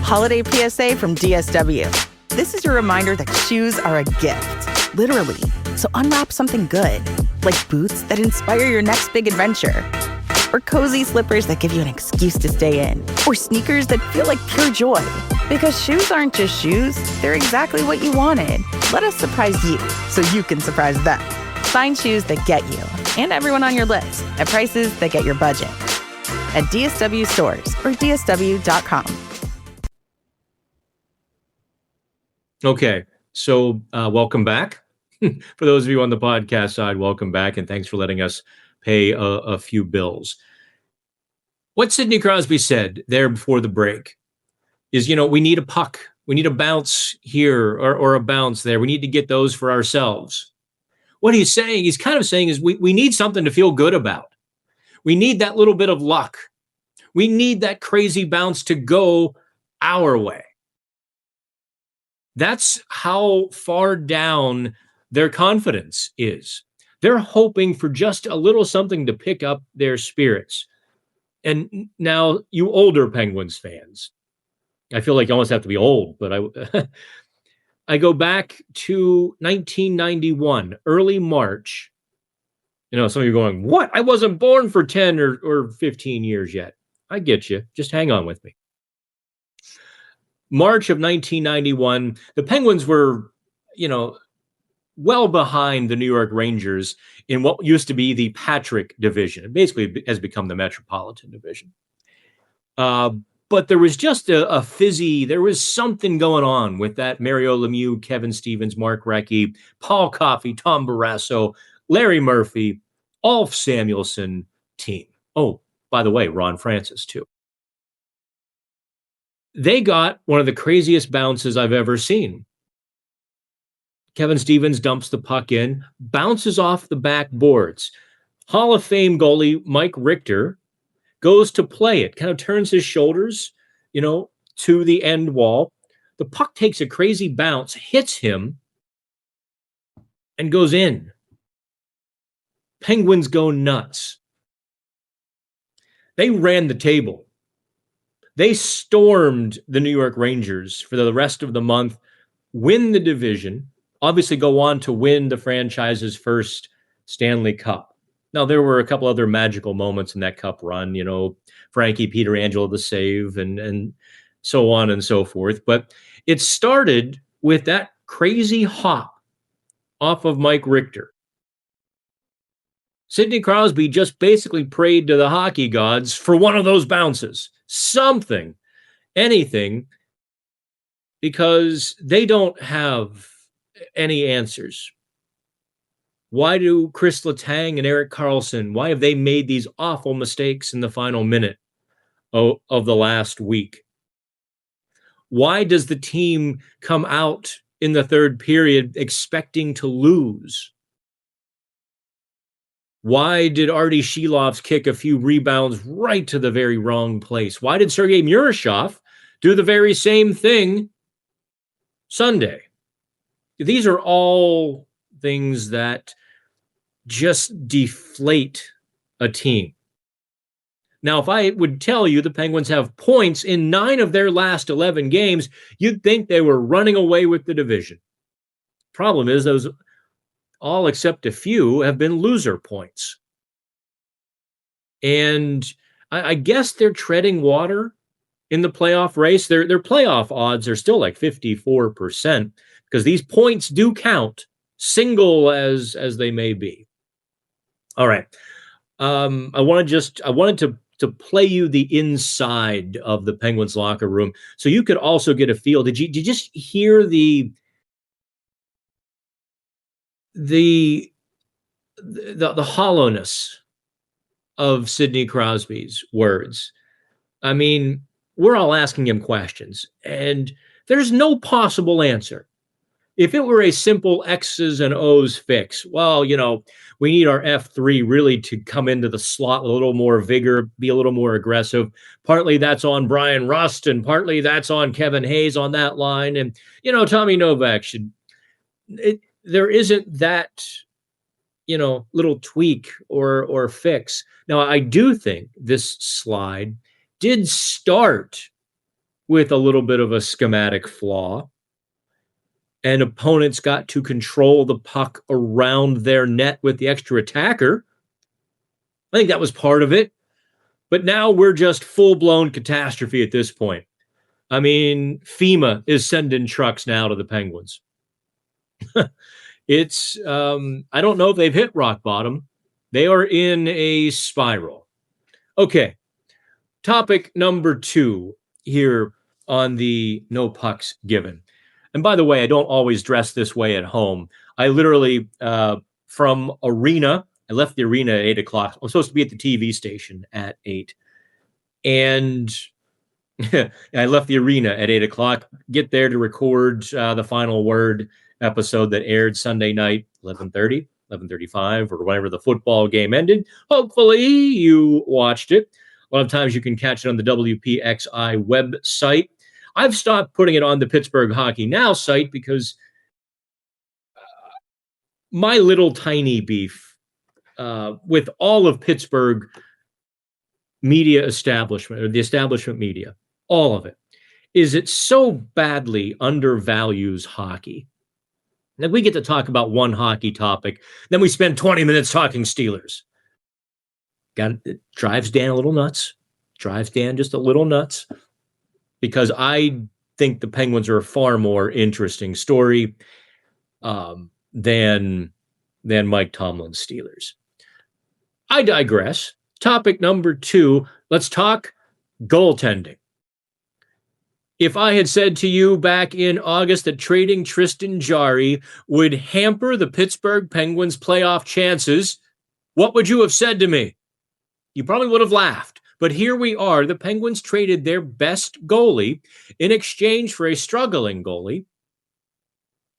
Holiday PSA from DSW. This is your reminder that shoes are a gift, literally. So unwrap something good, like boots that inspire your next big adventure, or cozy slippers that give you an excuse to stay in, or sneakers that feel like pure joy. Because shoes aren't just shoes, they're exactly what you wanted. Let us surprise you so you can surprise them. Find shoes that get you and everyone on your list at prices that get your budget at DSW stores or DSW.com. Okay, so welcome back. For those of you on the podcast side, welcome back, and thanks for letting us pay a few bills. What Sidney Crosby said there before the break is, we need a puck. We need a bounce here or a bounce there. We need to get those for ourselves. What he's kind of saying is we need something to feel good about. We need that little bit of luck. We need that crazy bounce to go our way. That's how far down their confidence is. They're hoping for just a little something to pick up their spirits. And now, you older Penguins fans, I feel like you almost have to be old, but I go back to 1991, early March. Some of you are going, what? I wasn't born for 10 or 15 years yet. I get you. Just hang on with me. March of 1991, the Penguins were, well behind the New York Rangers in what used to be the Patrick division. It basically has become the Metropolitan division. But there was just a fizzy, there was something going on with that Mario Lemieux, Kevin Stevens, Mark Recchi, Paul Coffey, Tom Barrasso, Larry Murphy, Ulf Samuelsson team. Oh, by the way, Ron Francis too. They got one of the craziest bounces I've ever seen. Kevin Stevens dumps the puck in, bounces off the backboards. Hall of Fame goalie Mike Richter goes to play it, kind of turns his shoulders, to the end wall. The puck takes a crazy bounce, hits him, and goes in. Penguins go nuts. They ran the table. They stormed the New York Rangers for the rest of the month, win the division, obviously go on to win the franchise's first Stanley Cup. Now, there were a couple other magical moments in that Cup run, Frankie Pietrangelo, the save, and so on and so forth. But it started with that crazy hop off of Mike Richter. Sidney Crosby just basically prayed to the hockey gods for one of those bounces. Something, anything, because they don't have any answers. Why do Chris Letang and Erik Karlsson, why have they made these awful mistakes in the final minute of the last week? Why does the team come out in the third period expecting to lose? Why did Arturs Silovs kick a few rebounds right to the very wrong place? Why did Sergei Murashov do the very same thing Sunday? These are all things that just deflate a team. Now, if I would tell you the Penguins have points in 9 of their last 11 games, you'd think they were running away with the division. Problem is, those all except a few have been loser points. And I guess they're treading water in the playoff race. Their playoff odds are still like 54% because these points do count, single as they may be. All right. I wanted to play you the inside of the Penguins locker room so you could also get a feel. Did you just hear the hollowness of Sidney Crosby's words? I mean, we're all asking him questions, and there's no possible answer. If it were a simple X's and O's fix, well, we need our F3 really to come into the slot with a little more vigor, be a little more aggressive. Partly that's on Brian Rust, and partly that's on Kevin Hayes on that line. And, Tommy Novak there isn't that, little tweak or fix. Now, I do think this slide did start with a little bit of a schematic flaw, and opponents got to control the puck around their net with the extra attacker. I think that was part of it. But now we're just full-blown catastrophe at this point. I mean, FEMA is sending trucks now to the Penguins. It's, I don't know if they've hit rock bottom. They are in a spiral. Okay. Topic number 2 here on the no pucks given. And by the way, I don't always dress this way at home. I literally, from arena, I left the arena at 8 o'clock. I'm supposed to be at the TV station at 8. And I left the arena at 8 o'clock, get there to record the Final Word episode that aired Sunday night, 11:30, 11:35, or whenever the football game ended. Hopefully you watched it. A lot of times you can catch it on the WPXI website. I've stopped putting it on the Pittsburgh Hockey Now site because my little tiny beef with all of Pittsburgh media establishment, or the establishment media, all of it, is it so badly undervalues hockey. Then we get to talk about one hockey topic, then we spend 20 minutes talking Steelers. It drives Dan a little nuts. Drives Dan just a little nuts. Because I think the Penguins are a far more interesting story than Mike Tomlin's Steelers. I digress. Topic number 2, let's talk goaltending. If I had said to you back in August that trading Tristan Jarry would hamper the Pittsburgh Penguins' playoff chances, what would you have said to me? You probably would have laughed. But here we are. The Penguins traded their best goalie in exchange for a struggling goalie.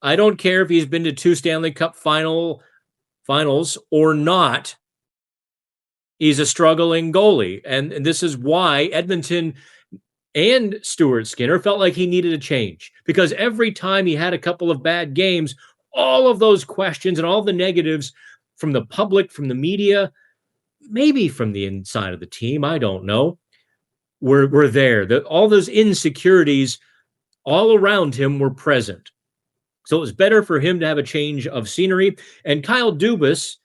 I don't care if he's been to 2 Stanley Cup finals or not. He's a struggling goalie. And this is why Edmonton and Stuart Skinner felt like he needed a change. Because every time he had a couple of bad games, all of those questions and all the negatives from the public, from the media, maybe from the inside of the team, I don't know, were there. All those insecurities all around him were present. So it was better for him to have a change of scenery. And Kyle Dubas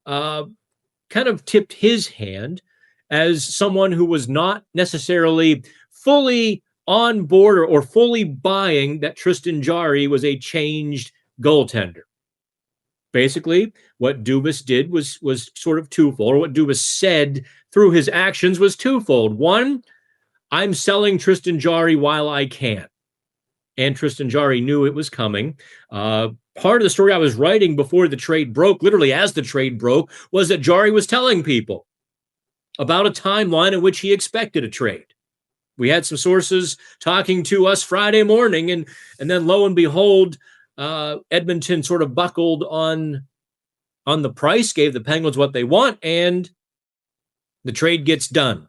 kind of tipped his hand as someone who was not necessarily fully on board or fully buying that Tristan Jarry was a changed goaltender. Basically, what Dubas did was sort of twofold, or what Dubas said through his actions was twofold. One, I'm selling Tristan Jarry while I can. And Tristan Jarry knew it was coming. Part of the story I was writing before the trade broke, literally as the trade broke, was that Jarry was telling people about a timeline in which he expected a trade. We had some sources talking to us Friday morning, and then lo and behold, Edmonton sort of buckled on the price, gave the Penguins what they want, and the trade gets done.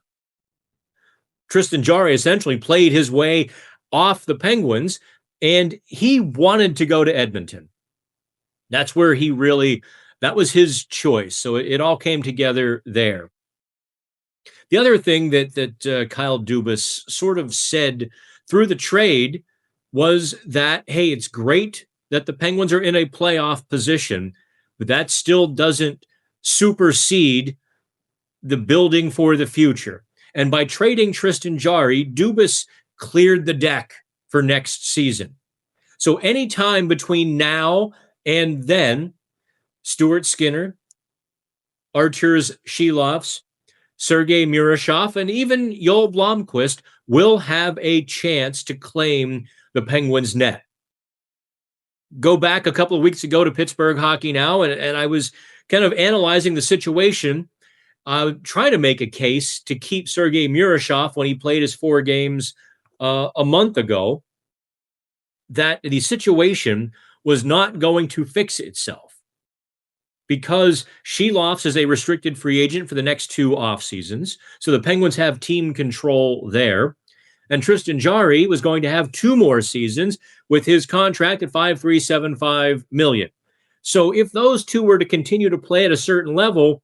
Tristan Jarry essentially played his way off the Penguins, and he wanted to go to Edmonton. That's where that was his choice. So it all came together there. The other thing that Kyle Dubas sort of said through the trade was that, hey, it's great that the Penguins are in a playoff position, but that still doesn't supersede the building for the future. And by trading Tristan Jarry, Dubas cleared the deck for next season. So anytime between now and then, Stuart Skinner, Arturs Silovs, Sergei Murashov, and even Joel Blomqvist will have a chance to claim the Penguins' net. Go back a couple of weeks ago to Pittsburgh Hockey Now, and I was kind of analyzing the situation, trying to make a case to keep Sergei Murashov when he played his 4 games a month ago, that the situation was not going to fix itself. Because Silovs is a restricted free agent for the next 2 off seasons, so the Penguins have team control there. And Tristan Jarry was going to have 2 more seasons with his contract at $5.375 million. So if those 2 were to continue to play at a certain level,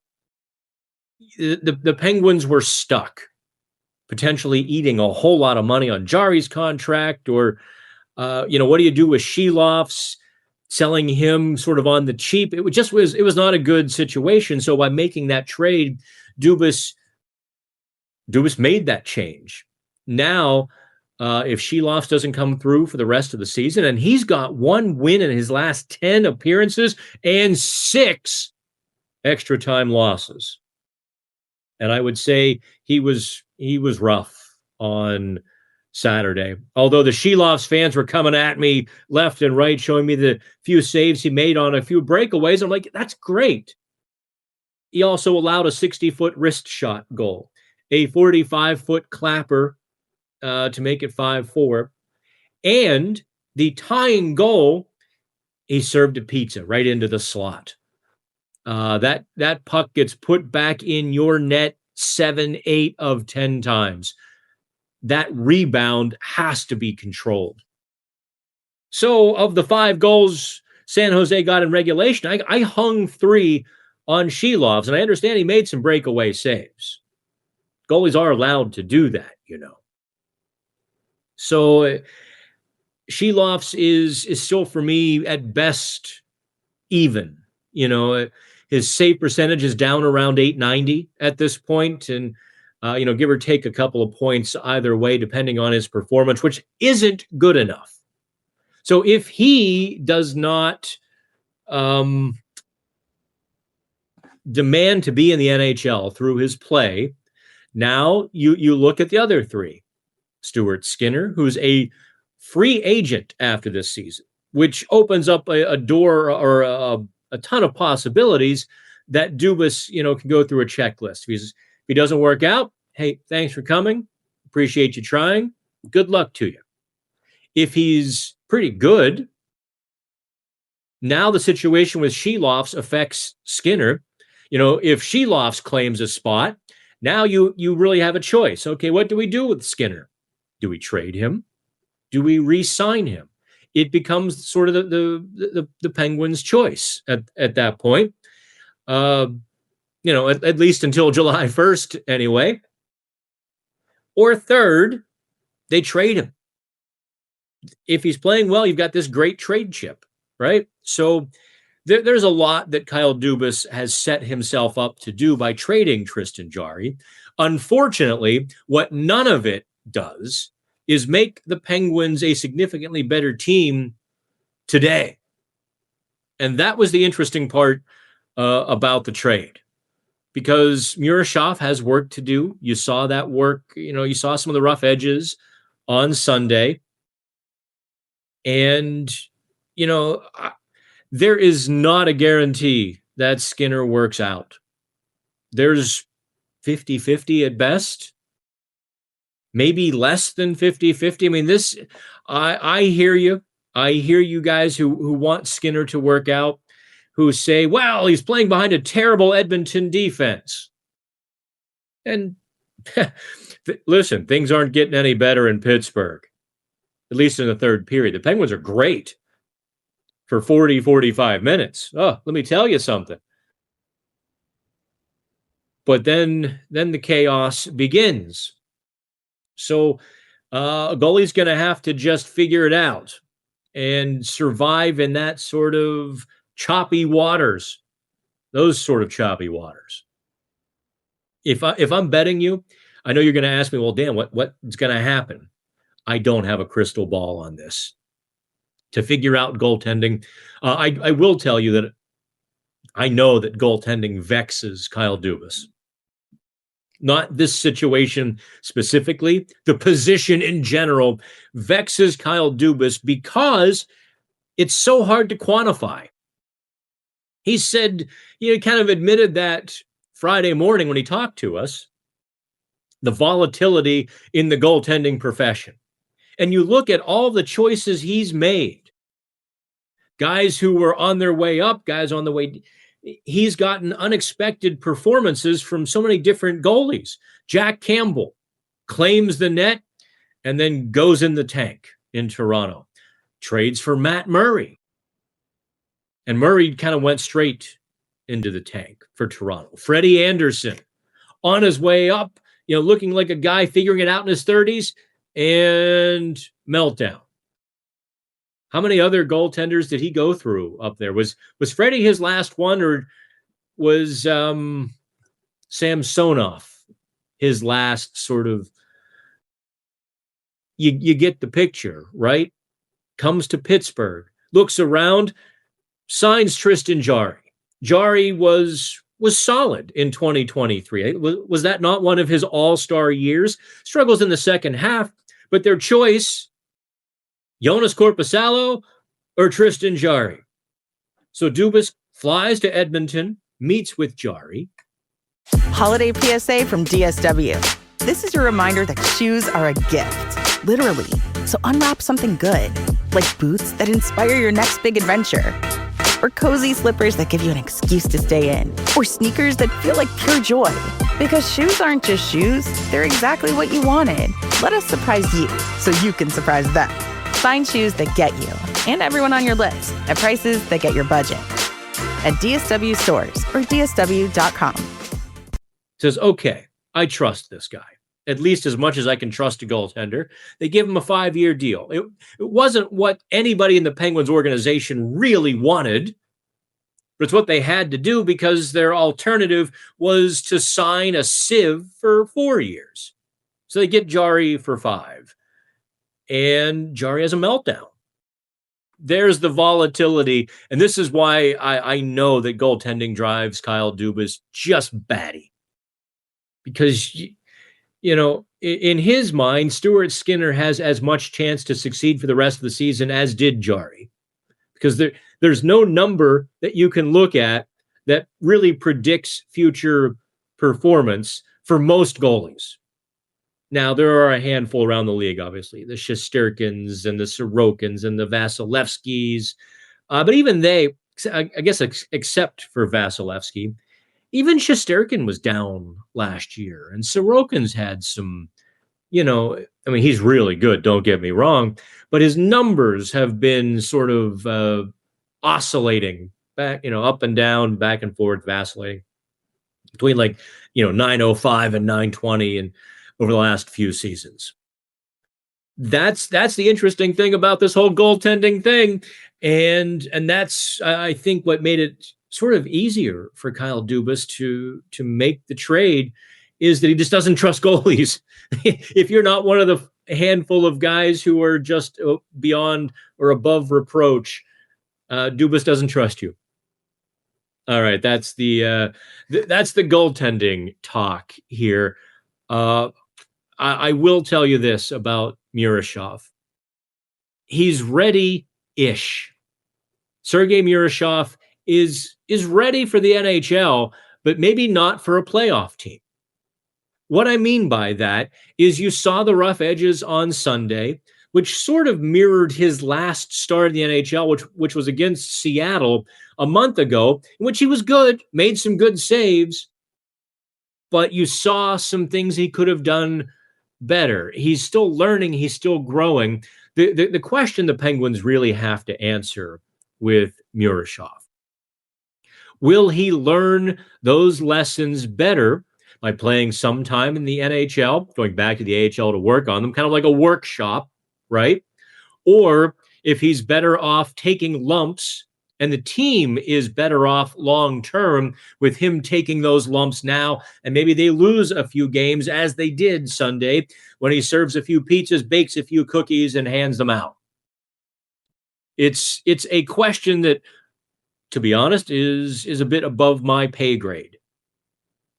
the Penguins were stuck. potentially eating a whole lot of money on Jarry's contract, or what do you do with Silovs, selling him sort of on the cheap? It was not a good situation. So by making that trade, Dubas made that change. Now, if Silovs doesn't come through for the rest of the season, and he's got 1 win in his last 10 appearances and 6 extra time losses. And I would say he was rough on Saturday. Although the Silovs fans were coming at me left and right, showing me the few saves he made on a few breakaways. I'm like, that's great. He also allowed a 60-foot wrist shot goal, a 45-foot clapper to make it 5-4. And the tying goal, he served a pizza right into the slot. That puck gets put back in your net 7, 8 of 10 times. That rebound has to be controlled. So of the 5 goals San Jose got in regulation, I hung 3 on Silovs, and I understand he made some breakaway saves. Goalies are allowed to do that, So Silovs is still, for me, at best even. His save percentage is down around 890 at this point, and give or take a couple of points either way, depending on his performance, which isn't good enough. So if he does not demand to be in the NHL through his play, now you look at the other 3. Stuart Skinner, who's a free agent after this season, which opens up a door or a ton of possibilities that Dubas, can go through a checklist. If he doesn't work out, hey, thanks for coming. Appreciate you trying. Good luck to you. If he's pretty good, now the situation with Silovs affects Skinner. If Silovs claims a spot, now you really have a choice. Okay, what do we do with Skinner? Do we trade him? Do we re-sign him? It becomes sort of the Penguins' choice at that point. At least until July 1st anyway. Or third, they trade him. If he's playing well, you've got this great trade chip, right? So there's a lot that Kyle Dubas has set himself up to do by trading Tristan Jarry. Unfortunately, what none of it does is make the Penguins a significantly better team today. And that was the interesting part about the trade, because Murashov has work to do. You saw that work. You saw some of the rough edges on Sunday. And, there is not a guarantee that Skinner works out. There's 50-50 at best, maybe less than 50-50. I mean, I hear you. I hear you guys who want Skinner to work out, who say, well, he's playing behind a terrible Edmonton defense. And listen, things aren't getting any better in Pittsburgh, at least in the third period. The Penguins are great for 40, 45 minutes. Oh, let me tell you something. But then the chaos begins. So a goalie's going to have to just figure it out and survive in that sort of choppy waters, those sort of choppy waters. If I'm betting you, I know you're going to ask me, well, Dan, what's going to happen? I don't have a crystal ball on this to figure out goaltending. I will tell you that I know that goaltending vexes Kyle Dubas. Not this situation specifically. The position in general vexes Kyle Dubas because it's so hard to quantify. He said, kind of admitted that Friday morning when he talked to us, the volatility in the goaltending profession. And you look at all the choices he's made, guys who were on their way up, guys on the way. He's gotten unexpected performances from so many different goalies. Jack Campbell claims the net and then goes in the tank in Toronto. Trades for Matt Murray. And Murray kind of went straight into the tank for Toronto. Freddie Anderson on his way up looking like a guy figuring it out in his 30s, and meltdown. How many other goaltenders did he go through up there? Was Freddie his last one, or was Samsonov his last sort of? You get the picture, right? Comes to Pittsburgh, looks around, signs Tristan Jarry. Jarry was solid in 2023. Was that not one of his all-star years? Struggles in the second half, but their choice, Jonas Korpisalo or Tristan Jarry. So Dubas flies to Edmonton, meets with Jarry. Holiday PSA from DSW. This is your reminder that shoes are a gift, literally. So unwrap something good, like boots that inspire your next big adventure, or cozy slippers that give you an excuse to stay in, or sneakers that feel like pure joy. Because shoes aren't just shoes, they're exactly what you wanted. Let us surprise you so you can surprise them. Find shoes that get you and everyone on your list at prices that get your budget at DSW stores or DSW.com. Says, okay, I trust this guy, at least as much as I can trust a goaltender. They give him a 5-year deal. It wasn't what anybody in the Penguins organization really wanted, but it's what they had to do because their alternative was to sign a sieve for 4 years. So they get Jarry for 5. And Jarry has a meltdown. There's the volatility. And this is why I know that goaltending drives Kyle Dubas just batty. Because, in his mind, Stuart Skinner has as much chance to succeed for the rest of the season as did Jarry. Because there's no number that you can look at that really predicts future performance for most goalies. Now, there are a handful around the league, obviously, the Shesterkins and the Sorokins and the Vasilevskis. But even they, I guess, except for Vasilevsky, even Shesterkin was down last year. And Sorokin's had some, he's really good, don't get me wrong, but his numbers have been sort of oscillating back, up and down, back and forth, vacillating between 905 and 920 and over the last few seasons. That's the interesting thing about this whole goaltending thing. And that's, I think, what made it sort of easier for Kyle Dubas to make the trade is that he just doesn't trust goalies. If you're not one of the handful of guys who are just beyond or above reproach, Dubas doesn't trust you. All right, that's the goaltending talk here. I will tell you this about Murashov. He's ready-ish. Sergei Murashov is ready for the NHL, but maybe not for a playoff team. What I mean by that is you saw the rough edges on Sunday, which sort of mirrored his last start in the NHL, which was against Seattle a month ago, in which he was good, made some good saves, but you saw some things he could have done better. He's still learning. He's still growing. The question the Penguins really have to answer with Murashov: will he learn those lessons better by playing some time in the NHL, going back to the AHL to work on them, kind of like a workshop, right? Or if he's better off taking lumps and the team is better off long-term with him taking those lumps now, and maybe they lose a few games as they did Sunday when he serves a few pizzas, bakes a few cookies, and hands them out. It's a question that, to be honest, is a bit above my pay grade.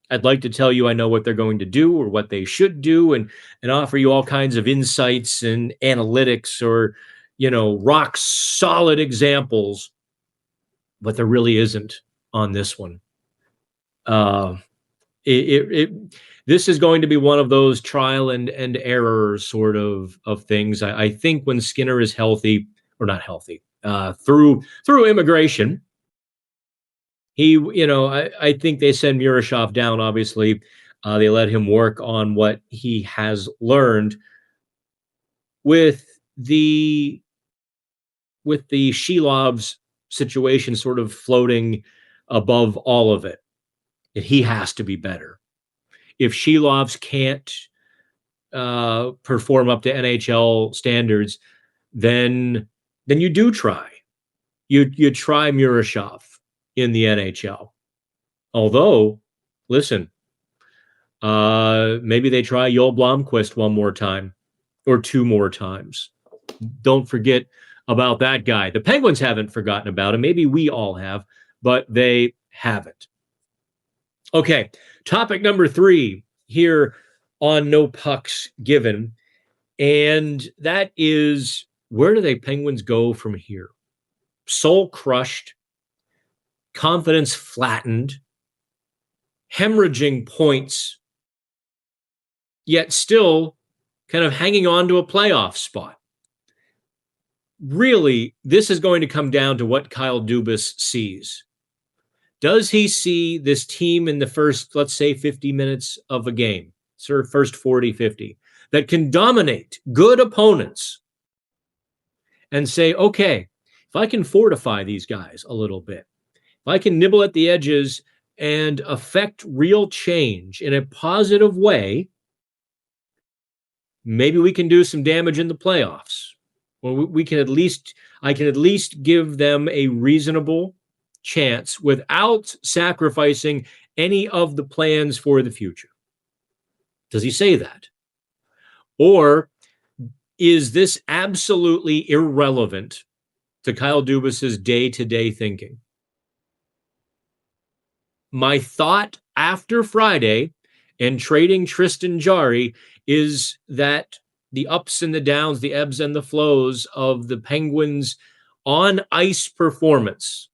I'd like to tell you I know what they're going to do or what they should do and offer you all kinds of insights and analytics or, rock solid examples, but there really isn't on this one. This is going to be one of those trial and error sort of things. I think when Skinner is healthy, or not healthy, through immigration, I think they send Murashov down, obviously. They let him work on what he has learned with the Silovs situation sort of floating above all of it. That he has to be better. if Silovs can't perform up to NHL standards, then you do try. You try Murashov in the NHL. Although, listen, maybe they try Joel Blomqvist one more time or two more times. Don't forget about that guy. The Penguins haven't forgotten about him. Maybe we all have, but they haven't. Okay, topic number 3 here on No Pucks Given, and that is, where do the Penguins go from here? Soul crushed, confidence flattened, hemorrhaging points, yet still kind of hanging on to a playoff spot. Really, this is going to come down to what Kyle Dubas sees. Does he see this team in the first, let's say, 50 minutes of a game, first 40, 50, that can dominate good opponents and say, okay, if I can fortify these guys a little bit, if I can nibble at the edges and affect real change in a positive way, maybe we can do some damage in the playoffs. Or I can at least give them a reasonable chance without sacrificing any of the plans for the future. Does he say that? Or is this absolutely irrelevant to Kyle Dubas's day-to-day thinking? My thought after Friday and trading Tristan Jarry is that the ups and the downs, the ebbs and the flows of the Penguins' on-ice performance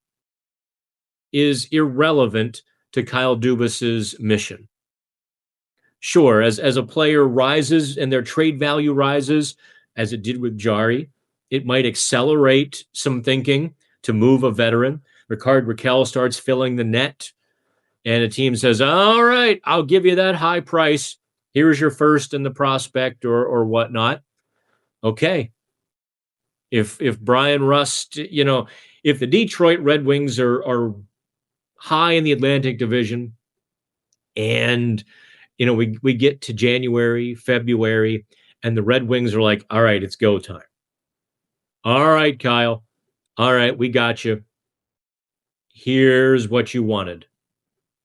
is irrelevant to Kyle Dubas's mission. Sure, as a player rises and their trade value rises, as it did with Jarry, it might accelerate some thinking to move a veteran. Ricard Raquel starts filling the net, and a team says, all right, I'll give you that high price. Here's your first in the prospect or whatnot. Okay. If Brian Rust, if the Detroit Red Wings are high in the Atlantic Division and, we get to January, February, and the Red Wings are like, all right, it's go time. All right, Kyle. All right, we got you. Here's what you wanted.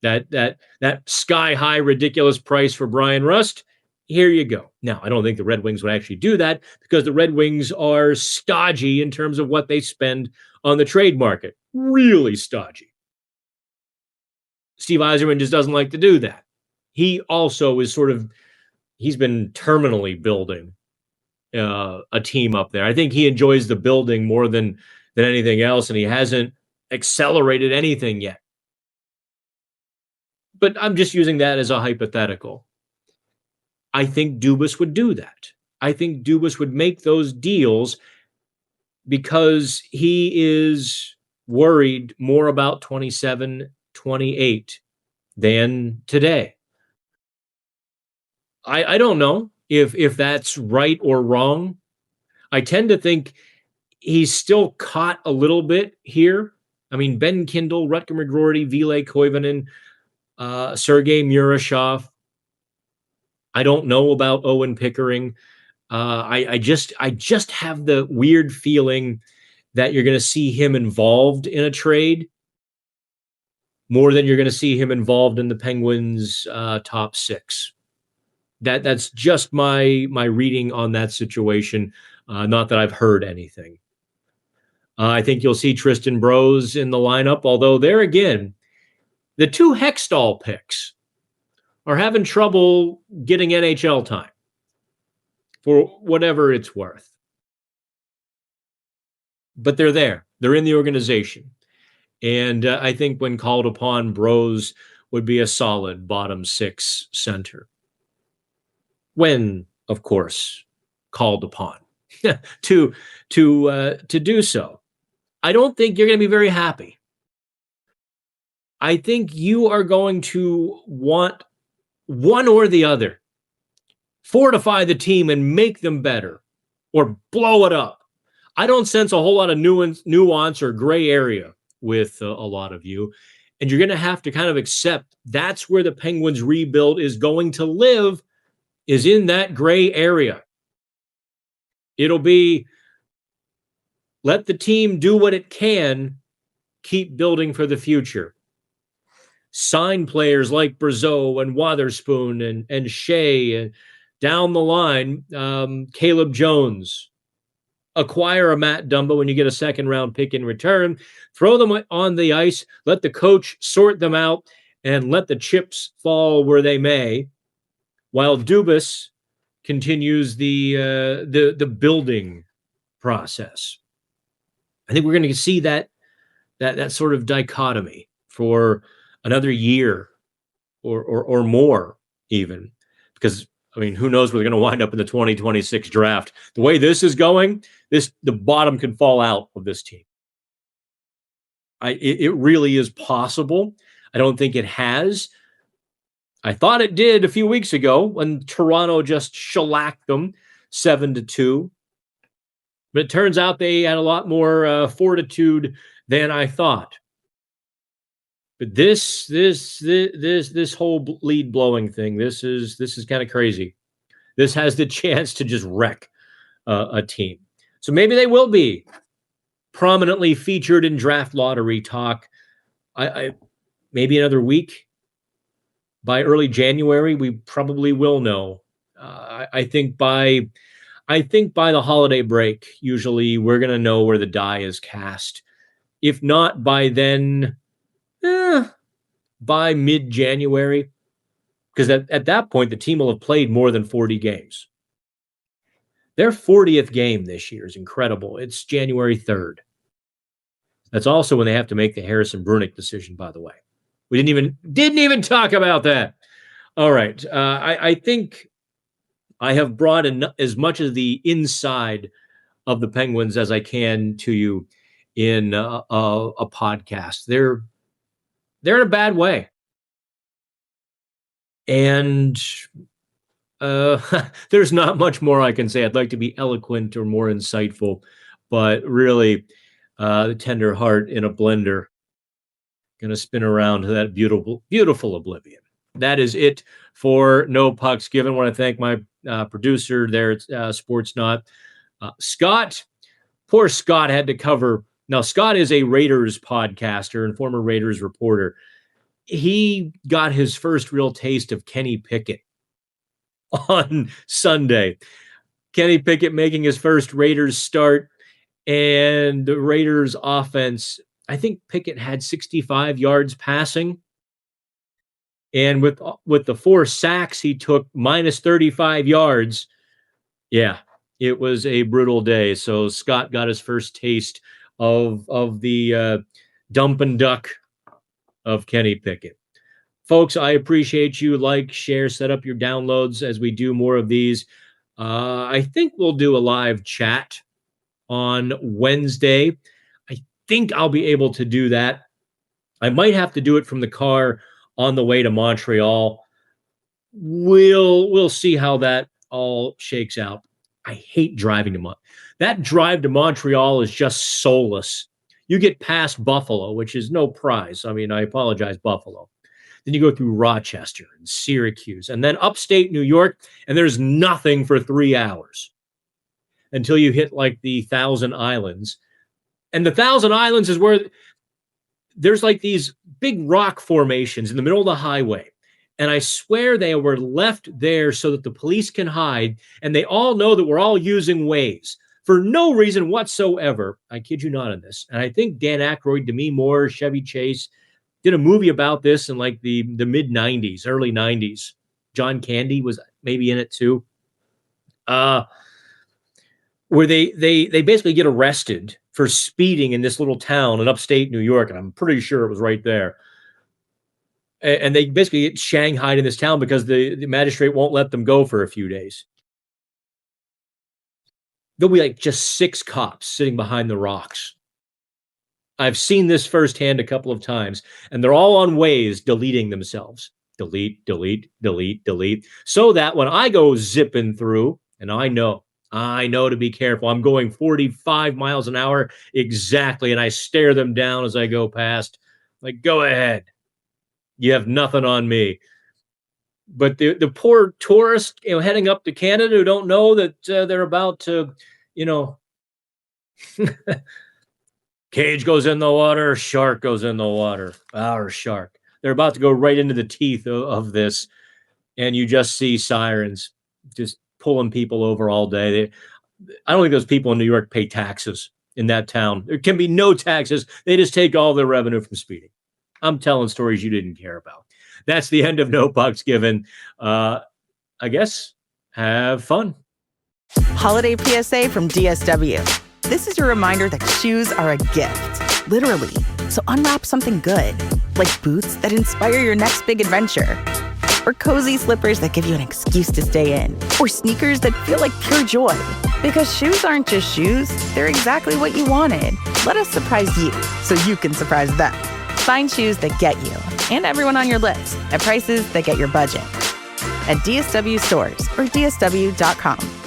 That sky-high, ridiculous price for Brian Rust, here you go. Now, I don't think the Red Wings would actually do that because the Red Wings are stodgy in terms of what they spend on the trade market. Really stodgy. Steve Yzerman just doesn't like to do that. He also is he's been terminally building a team up there. I think he enjoys the building more than anything else, and he hasn't accelerated anything yet. But I'm just using that as a hypothetical. I think Dubas would do that. I think Dubas would make those deals because he is worried more about 27, 28 than today. I don't know if that's right or wrong. I tend to think he's still caught a little bit here. I mean, Ben Kindle, Rutger McGroarty, Ville Koivunen, Sergei Murashov. I don't know about Owen Pickering. I just have the weird feeling that you're going to see him involved in a trade more than you're going to see him involved in the Penguins' top 6. That's just my reading on that situation. Not that I've heard anything. I think you'll see Tristan Brose in the lineup, although there again, the 2 Hextall picks are having trouble getting NHL time for whatever it's worth. But they're there. They're in the organization. And I think when called upon, Brose would be a solid bottom 6 center. When, of course, called upon to do so. I don't think you're going to be very happy. I think you are going to want one or the other. Fortify the team and make them better, or blow it up. I don't sense a whole lot of nuance or gray area with a lot of you. And you're going to have to kind of accept that's where the Penguins rebuild is going to live, is in that gray area. It'll be let the team do what it can, keep building for the future. Sign players like Brazeau and Wotherspoon and Shea, and down the line, Caleb Jones. Acquire a Matt Dumba when you get a second-round pick in return. Throw them on the ice. Let the coach sort them out and let the chips fall where they may, while Dubas continues the building process. I think we're going to see that sort of dichotomy for another year or more, even, because I mean, who knows where they're going to wind up in the 2026 draft. The way this is going, the bottom can fall out of this team. It really is possible. I don't think it has. I thought it did a few weeks ago when Toronto just shellacked them 7-2. But it turns out they had a lot more fortitude than I thought. But this whole lead blowing thing, this is kind of crazy. This has the chance to just wreck a team. So maybe they will be prominently featured in draft lottery talk. I maybe another week. By early January, we probably will know. I think by the holiday break, usually we're going to know where the die is cast. If not by then, by mid-January, because at that point, the team will have played more than 40 games. Their 40th game this year is incredible. It's January 3rd. That's also when they have to make the Harrison Brunick decision, by the way. We didn't even talk about that. All right. I think I have brought as much of the inside of the Penguins as I can to you in a podcast. They're in a bad way. And there's not much more I can say. I'd like to be eloquent or more insightful, but really the tender heart in a blender. Going to spin around to that beautiful, beautiful oblivion. That is it for No Pucks Given. I want to thank my producer there at Sportsnaut, Scott. Poor Scott had to cover. Now, Scott is a Raiders podcaster and former Raiders reporter. He got his first real taste of Kenny Pickett on Sunday. Kenny Pickett making his first Raiders start, and the Raiders offense, I think Pickett had 65 yards passing. And with the 4 sacks, he took minus 35 yards. Yeah, it was a brutal day. So Scott got his first taste of the dump and duck of Kenny Pickett. Folks, I appreciate you. Like, share, set up your downloads as we do more of these. I think we'll do a live chat on Wednesday. I think I'll be able to do that. I might have to do it from the car on the way to Montreal. We'll see how that all shakes out. I hate driving to Montreal. That drive to Montreal is just soulless. You get past Buffalo, which is no prize. I mean, I apologize, Buffalo. Then you go through Rochester and Syracuse and then upstate New York, and there's nothing for 3 hours until you hit like the Thousand Islands. And the Thousand Islands is where there's like these big rock formations in the middle of the highway. And I swear they were left there so that the police can hide. And they all know that we're all using Waze for no reason whatsoever. I kid you not on this. And I think Dan Aykroyd, Demi Moore, Chevy Chase did a movie about this in like the mid 90s, early 90s. John Candy was maybe in it too. Where they basically get arrested for speeding in this little town in upstate New York. And I'm pretty sure it was right there. And they basically get shanghaied in this town because the magistrate won't let them go for a few days. There'll be like just 6 cops sitting behind the rocks. I've seen this firsthand a couple of times, and they're all on Waze deleting themselves. Delete, delete, delete, delete. So that when I go zipping through, and I know to be careful. I'm going 45 miles an hour exactly, and I stare them down as I go past. Like, go ahead. You have nothing on me. But the poor tourists, heading up to Canada who don't know that they're about to, cage goes in the water, shark goes in the water. Our shark. They're about to go right into the teeth of this. And you just see sirens just pulling people over all day. I don't think those people in New York pay taxes in that town. There can be no taxes. They just take all their revenue from speeding. I'm telling stories you didn't care about. That's the end of No Pucks Given. I guess have fun. Holiday PSA from DSW. This is your reminder that shoes are a gift, literally. So unwrap something good, like boots that inspire your next big adventure, or cozy slippers that give you an excuse to stay in, or sneakers that feel like pure joy. Because shoes aren't just shoes, they're exactly what you wanted. Let us surprise you so you can surprise them. Find shoes that get you and everyone on your list at prices that get your budget at DSW stores or DSW.com.